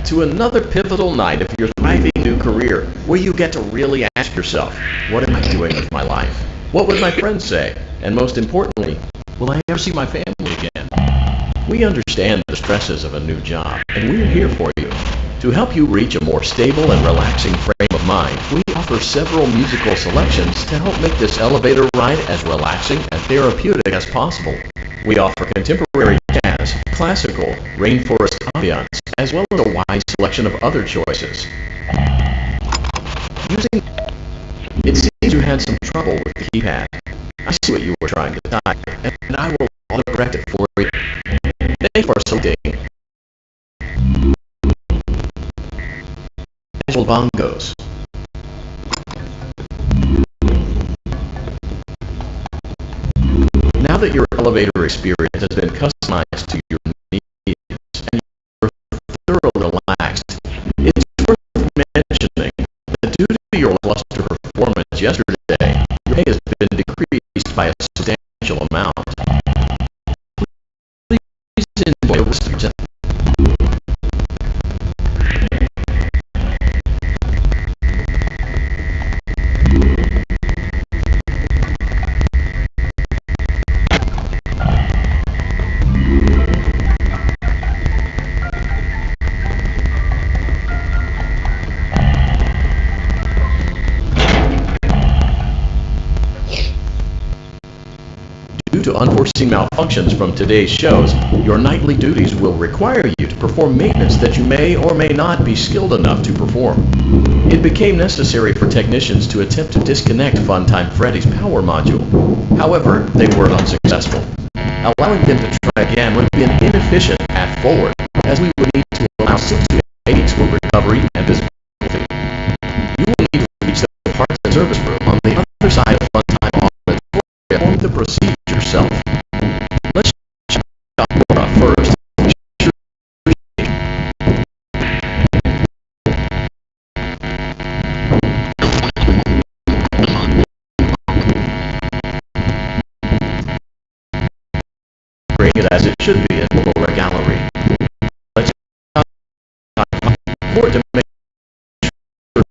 to another pivotal night of your thriving new career, where you get to really ask yourself, what am I doing with my life? What would my friends say? And most importantly, will I ever see my family again? We understand the stresses of a new job, and we're here for you. To help you reach a more stable and relaxing frame of mind, we offer several musical selections to help make this elevator ride as relaxing and therapeutic as possible. We offer contemporary jazz, classical, rainforest ambiance, as well as a wide selection of other choices. It seems you had some trouble with the keypad. I see what you were trying to type, and I will auto-correct it for you. Thank you for selecting bongos. Now that your elevator experience has been customized to your needs and you're thoroughly relaxed, it's worth mentioning that due to your lackluster performance yesterday, your pay has been decreased by a substantial amount. Please enjoy the rest of your day. Due to unforeseen malfunctions from today's shows, your nightly duties will require you to perform maintenance that you may or may not be skilled enough to perform. It became necessary for technicians to attempt to disconnect Funtime Freddy's power module. However, they were unsuccessful. Allowing them to try again would be an inefficient path forward, as we would need to allow 6 to 8 weeks for recovery and visibility. You will need to reach the parts and service room on the other side of Funtime Auditorium to perform the procedure yourself. Let's check out Laura first. Bring it as it should be in the Laura Gallery. Let's check out for to make sure.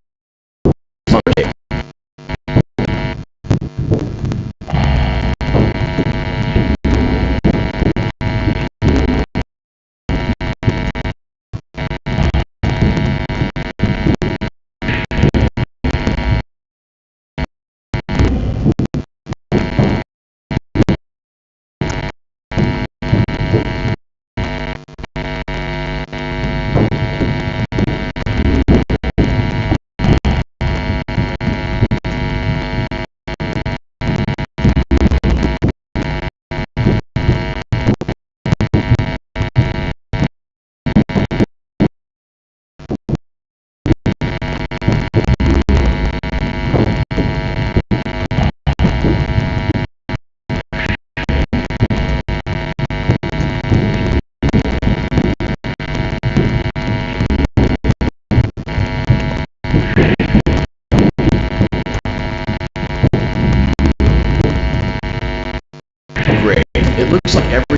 Great. It looks like every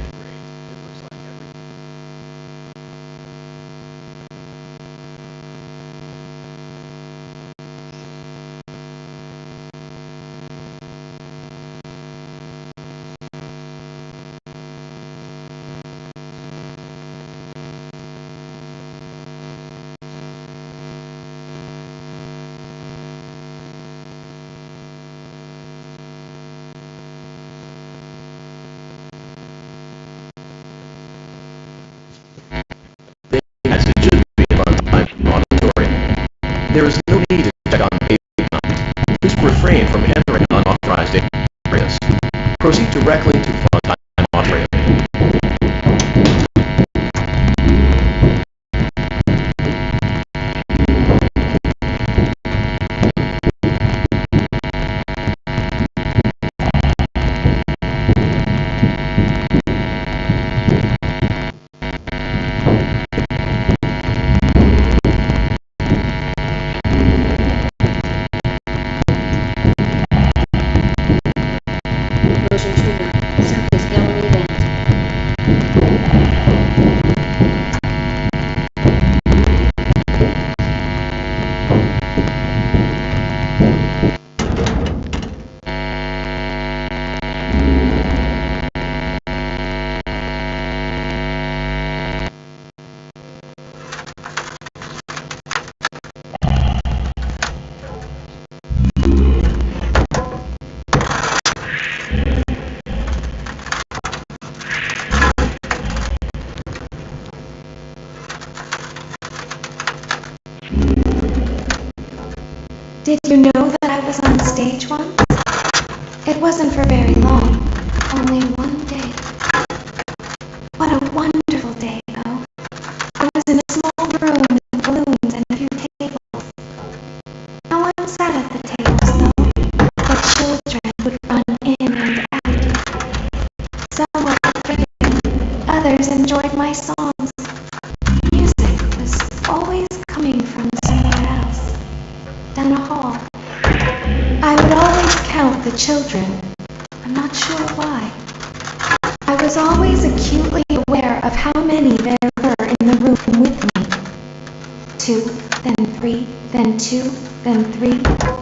there is no need to check on page count. Just refrain from entering unauthorized areas. Proceed directly to Funtime Auditorium. Did you know that I was on stage once? It wasn't for very long, only one day. What a wonderful day, though. I was in a small room with balloons and a few tables. No one sat at the tables, though. The children would run in and out. Some were forgiving, others enjoyed my songs. Music was always coming from somewhere else, down a hall. I would always count the children. I'm not sure why. I was always acutely aware of how many there were in the room with me. 2, then 3, then 2, then 3,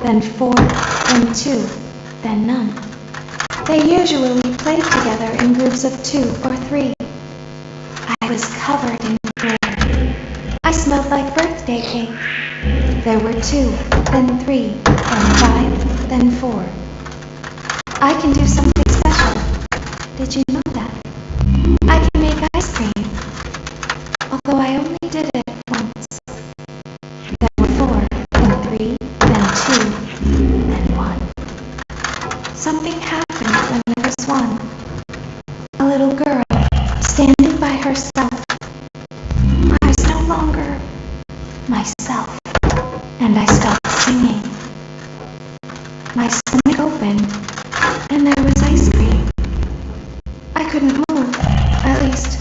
then 4, then 2, then none. They usually played together in groups of 2 or 3. I was covered in glitter. I smelled like birthday cake. There were 2, then 3, then 5, then 4. I can do something special. Did you know that? I can make ice cream. Although I only did it once. There were 4, then 3, then 2, then 1. Something happened when there was 1. A little girl, standing by herself. I was no longer myself, and I stopped singing. My stomach opened, and there was ice cream. I couldn't move, at least,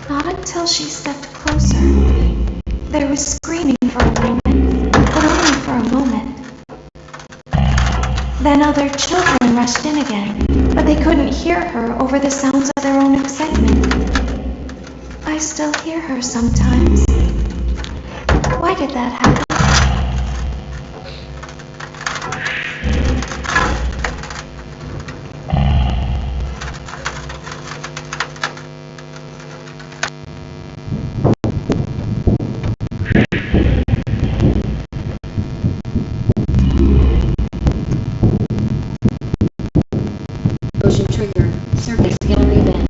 not until she stepped closer. There was screaming for a moment, but only for a moment. Then other children rushed in again, but they couldn't hear her over the sounds of their own excitement. I still hear her sometimes. Why did that happen? Motion trigger. Surface gallery event.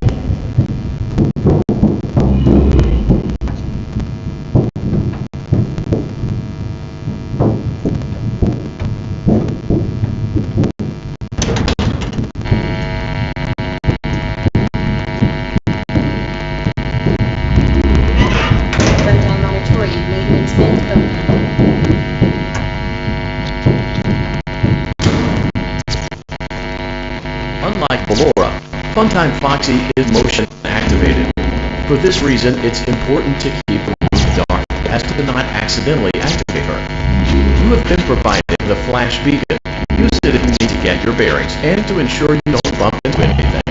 Rundown auditory maintenance vent open. Unlike Ballora, Funtime Foxy is motion activated. For this reason, it's important to keep the room dark as to not accidentally activate her. You have been provided the flash beacon. Use it if you need to get your bearings and to ensure you don't bump into anything.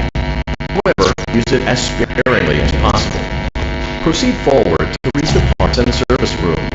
However, use it as sparingly as possible. Proceed forward to reach the parts and service room.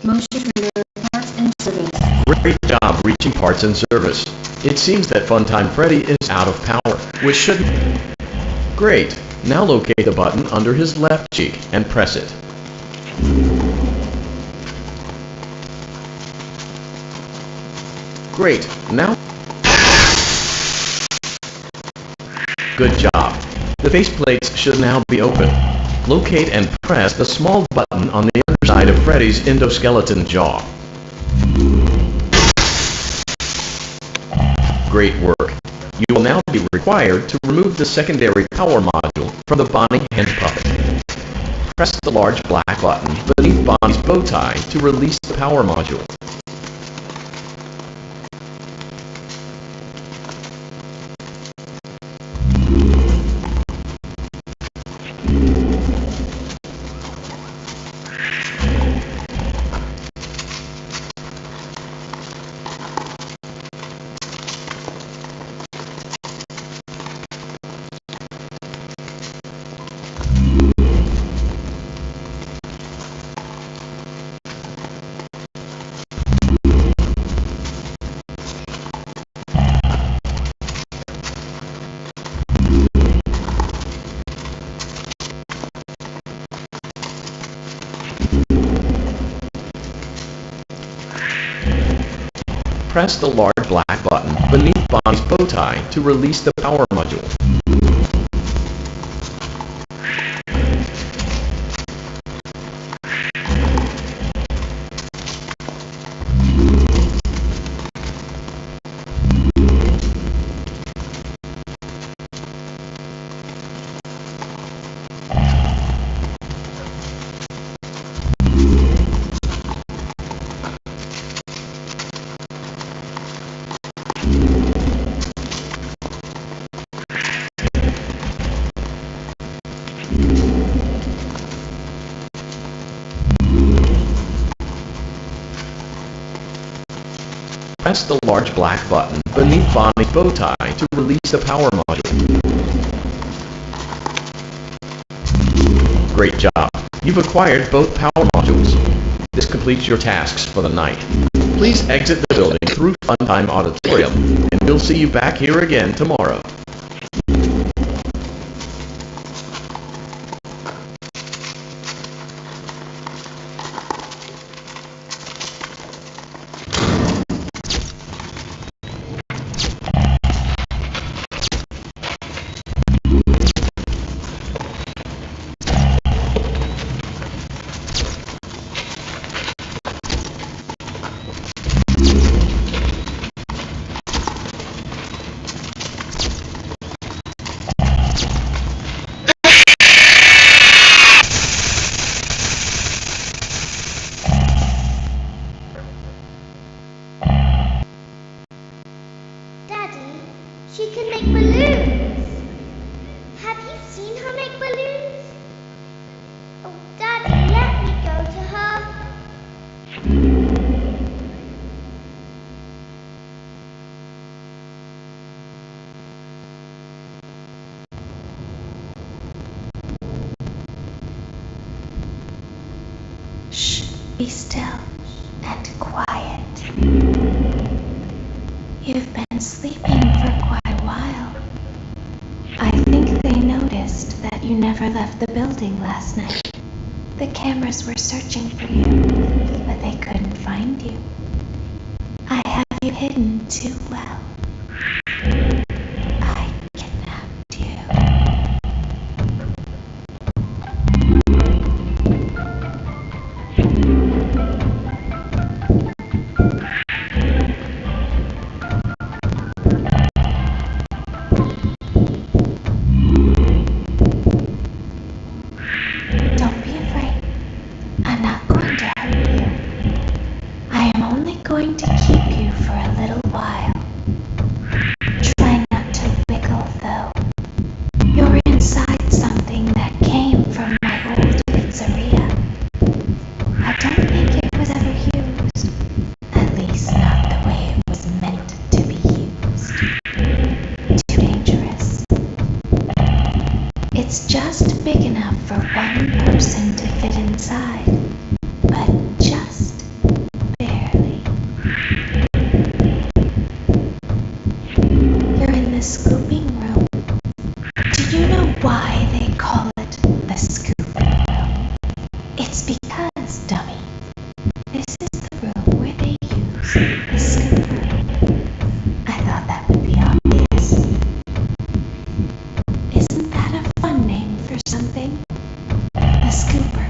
Motion Trigger Parts and Service. Great job reaching parts and service. It seems that Funtime Freddy is out of power, which should... Great. Now locate the button under his left cheek and press it. Great. Now... Good job. The faceplates should now be open. Locate and press the small button on the underside of Freddy's endoskeleton jaw. Great work. You will now be required to remove the secondary power module from the Bonnie hand puppet. Press the large black button beneath Bonnie's bow tie to release the power module. Press the large black button beneath Bonnie's bow tie to release the power module. Press the large black button beneath Bonnie's bow tie to release the power module. Great job. You've acquired both power modules. This completes your tasks for the night. Please exit the building through Funtime Auditorium, and we'll see you back here again tomorrow. She can make balloons. Have you seen her make balloons? Oh, Daddy, let me go to her. Shh, be still and quiet. You've been sleeping for quite a while. I think they noticed that you never left the building last night. The cameras were searching for you, but they couldn't find you. I have you hidden too well. I kidnapped you. Don't be afraid. I'm not going to hurt you. I am only going to keep you for a little while. Try not to wiggle, though. You're inside something that came from my old pizzeria. I don't think it was ever used. At least not the way it was meant to be used. Too dangerous. It's just big enough for one person to fit inside, but just why they call it the scooper. It's because, dummy, this is the room where they use the scooper. I thought that would be obvious. Isn't that a fun name for something? The scooper.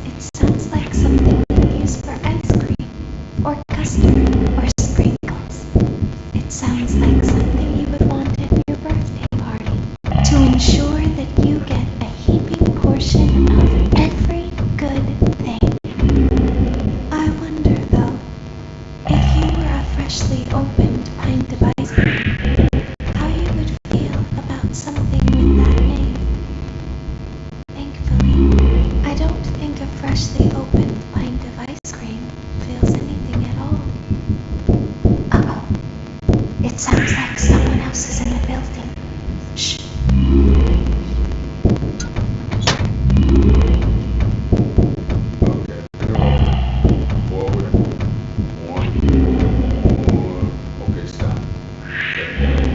It sounds like something you use for ice cream, or custard, or sprinkles. It sounds like something you would want at your birthday party to ensure that you get a heaping portion of every good thing. I wonder, though, if you were a freshly opened pint of ice cream, how you would feel about something with that name. Thankfully, I don't think a freshly opened pint of ice cream feels anything at all. Uh-oh. It sounds like someone else is in the building. Shh. Okay, interrupt. Forward. One. More. Okay, stop. Okay.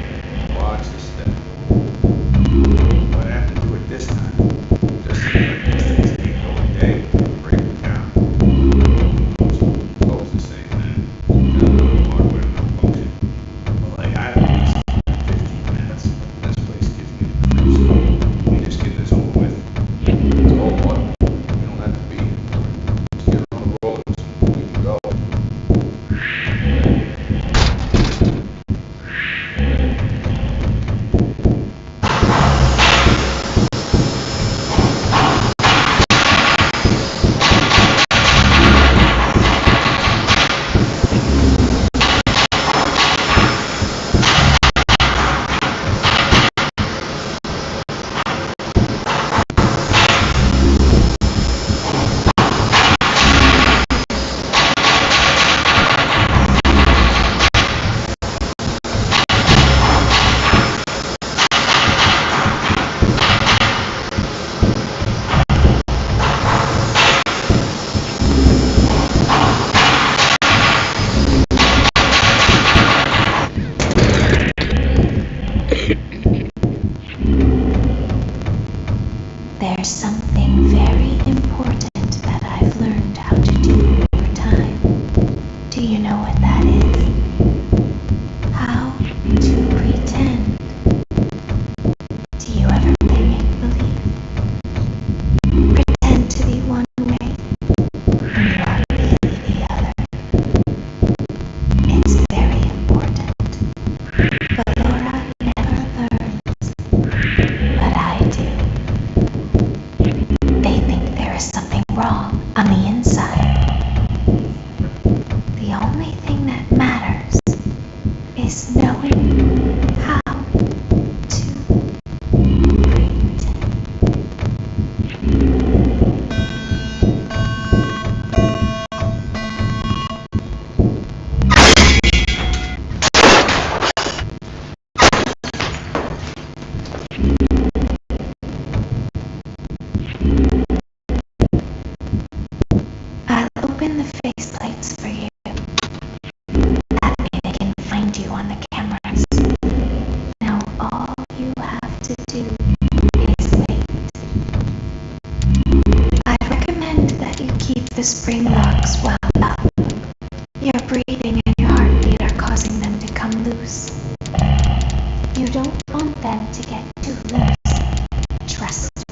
Watch the step. But I have to do it this time. Just seems like these things ain't going day. Break it down. Close the same thing. Hardware malfunction. Well, I have at least 15 minutes. This place gives me the creeps. Let me just get this over with. It's all what? We don't have to be here. Let's get on the road so we can go. There's something very important that I've learned how to do over time. Do you know what that is? How to pretend. Do you ever play make-believe? Pretend to be one way when you are really the other. It's very important. But Laura never learns. But I do. They think there is something wrong on the inside. The only thing that matters is knowing how to pretend. I'll open the faceplates for you. That way they can find you on the cameras. Now all you have to do is wait. I recommend that you keep the spring locks wound up. Your breathing and your heartbeat are causing them to come loose. You don't want them to get too loose. Trust me.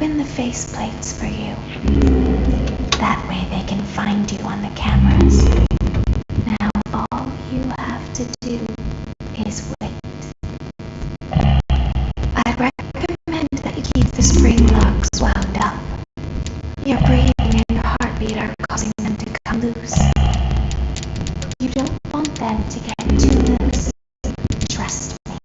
open the faceplates for you. That way they can find you on the cameras. Now all you have to do is wait. I'd recommend that you keep the spring locks wound up. Your breathing and your heartbeat are causing them to come loose. You don't want them to get too loose. Trust me.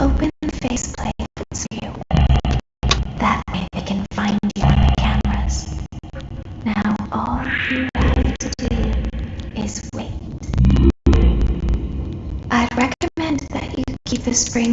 Open the faceplates for you. That way they can find you on the cameras. Now all you have to do is wait. I'd recommend that you keep the spring